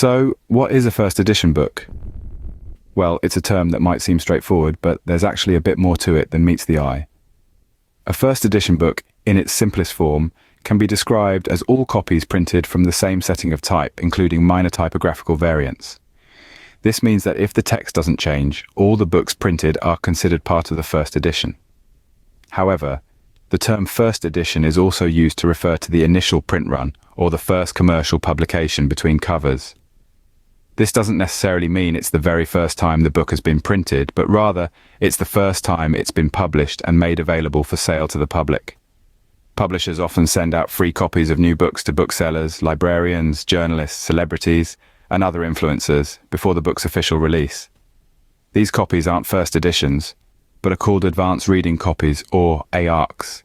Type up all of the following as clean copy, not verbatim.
So, what is a first edition book? Well, it's a term that might seem straightforward, but there's actually a bit more to it than meets the eye. A first edition book, in its simplest form, can be described as all copies printed from the same setting of type, including minor typographical variants. This means that if the text doesn't change, all the books printed are considered part of the first edition. However, the term first edition is also used to refer to the initial print run, or the first commercial publication between covers. This doesn't necessarily mean it's the very first time the book has been printed, but rather it's the first time it's been published and made available for sale to the public. Publishers often send out free copies of new books to booksellers, librarians, journalists, celebrities, and other influencers before the book's official release. These copies aren't first editions, but are called advanced reading copies, or ARCs.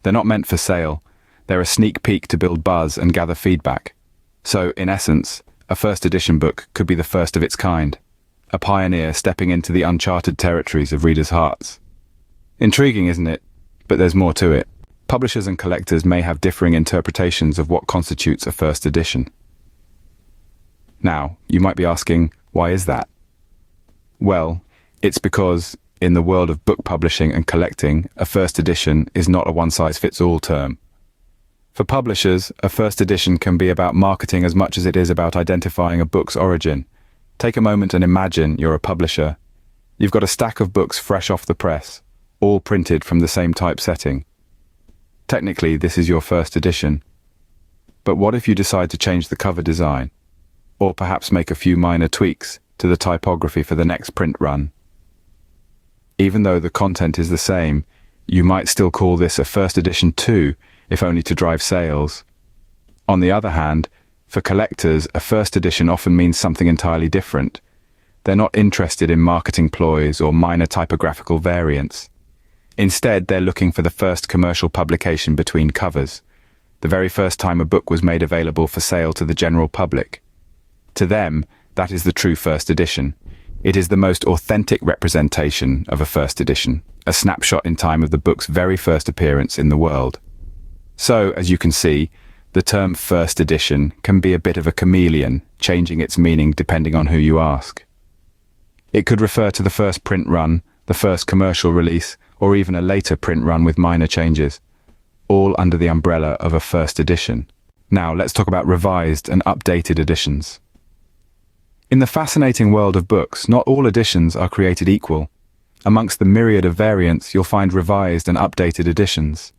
They're not meant for sale. They're a sneak peek to build buzz and gather feedback. So, in essence, a first edition book could be the first of its kind, a pioneer stepping into the uncharted territories of readers' hearts. Intriguing, isn't it? But there's more to it. Publishers and collectors may have differing interpretations of what constitutes a first edition. Now, you might be asking, why is that? Well, it's because, in the world of book publishing and collecting, a first edition is not a one-size-fits-all term. For publishers, a first edition can be about marketing as much as it is about identifying a book's origin. Take a moment and imagine you're a publisher. You've got a stack of books fresh off the press, all printed from the same typesetting. Technically, this is your first edition. But what if you decide to change the cover design? Or perhaps make a few minor tweaks to the typography for the next print run? Even though the content is the same, you might still call this a first edition too, if only to drive sales. On the other hand, for collectors, a first edition often means something entirely different. They're not interested in marketing ploys or minor typographical variants. Instead, they're looking for the first commercial publication between covers, the very first time a book was made available for sale to the general public. To them, that is the true first edition. It is the most authentic representation of a first edition, a snapshot in time of the book's very first appearance in the world. So, as you can see, the term first edition can be a bit of a chameleon, changing its meaning depending on who you ask. It could refer to the first print run, the first commercial release, or even a later print run with minor changes, all under the umbrella of a first edition. Now, let's talk about revised and updated editions. In the fascinating world of books, not all editions are created equal. Amongst the myriad of variants, you'll find revised and updated editions.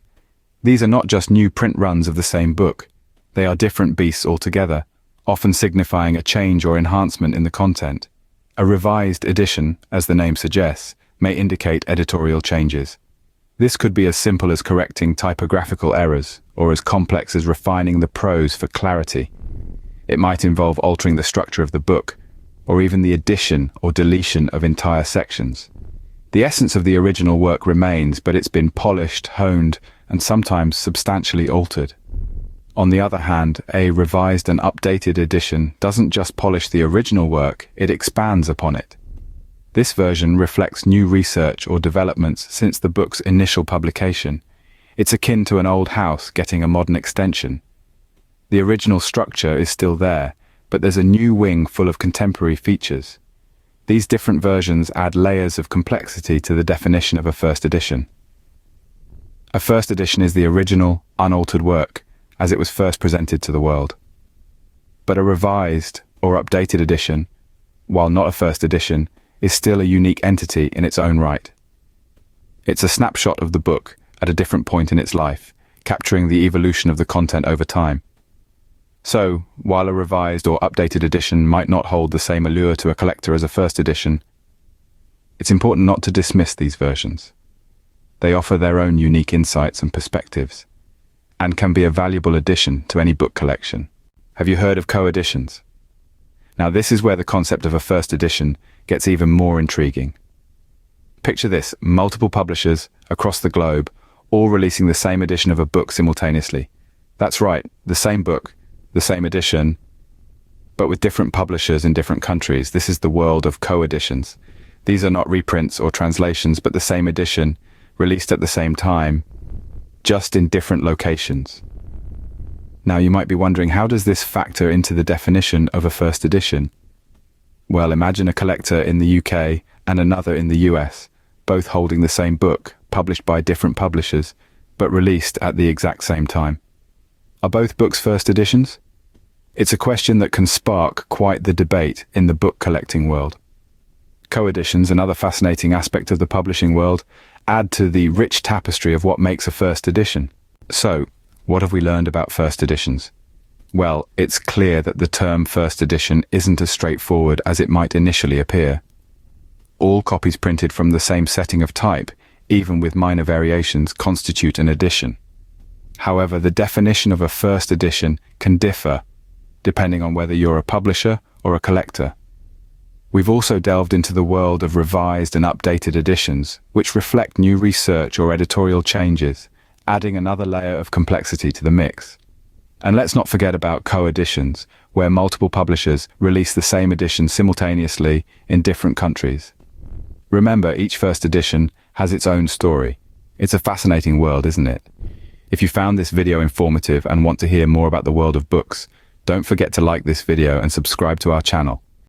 These are not just new print runs of the same book. They are different beasts altogether, often signifying a change or enhancement in the content. A revised edition, as the name suggests, may indicate editorial changes. This could be as simple as correcting typographical errors, or as complex as refining the prose for clarity. It might involve altering the structure of the book, or even the addition or deletion of entire sections. The essence of the original work remains, but it's been polished, honed, and sometimes substantially altered. On the other hand, a revised and updated edition doesn't just polish the original work, it expands upon it. This version reflects new research or developments since the book's initial publication. It's akin to an old house getting a modern extension. The original structure is still there, but there's a new wing full of contemporary features. These different versions add layers of complexity to the definition of a first edition. A first edition is the original, unaltered work, as it was first presented to the world. But a revised or updated edition, while not a first edition, is still a unique entity in its own right. It's a snapshot of the book at a different point in its life, capturing the evolution of the content over time. So, while a revised or updated edition might not hold the same allure to a collector as a first edition, it's important not to dismiss these versions. They offer their own unique insights and perspectives, and can be a valuable addition to any book collection. Have you heard of co-editions? Now, this is where the concept of a first edition gets even more intriguing. Picture this: multiple publishers across the globe, all releasing the same edition of a book simultaneously. That's right, the same book, the same edition, but with different publishers in different countries. This is the world of co-editions. These are not reprints or translations, but the same edition, released at the same time, just in different locations. Now you might be wondering, how does this factor into the definition of a first edition? Well, imagine a collector in the UK and another in the US, both holding the same book, published by different publishers, but released at the exact same time. Are both books first editions? It's a question that can spark quite the debate in the book collecting world. Co-editions, another fascinating aspect of the publishing world, add to the rich tapestry of what makes a first edition. So, what have we learned about first editions? Well, it's clear that the term first edition isn't as straightforward as it might initially appear. All copies printed from the same setting of type, even with minor variations, constitute an edition. However, the definition of a first edition can differ, depending on whether you're a publisher or a collector. We've also delved into the world of revised and updated editions, which reflect new research or editorial changes, adding another layer of complexity to the mix. And let's not forget about co-editions, where multiple publishers release the same edition simultaneously in different countries. Remember, each first edition has its own story. It's a fascinating world, isn't it? If you found this video informative and want to hear more about the world of books, don't forget to like this video and subscribe to our channel.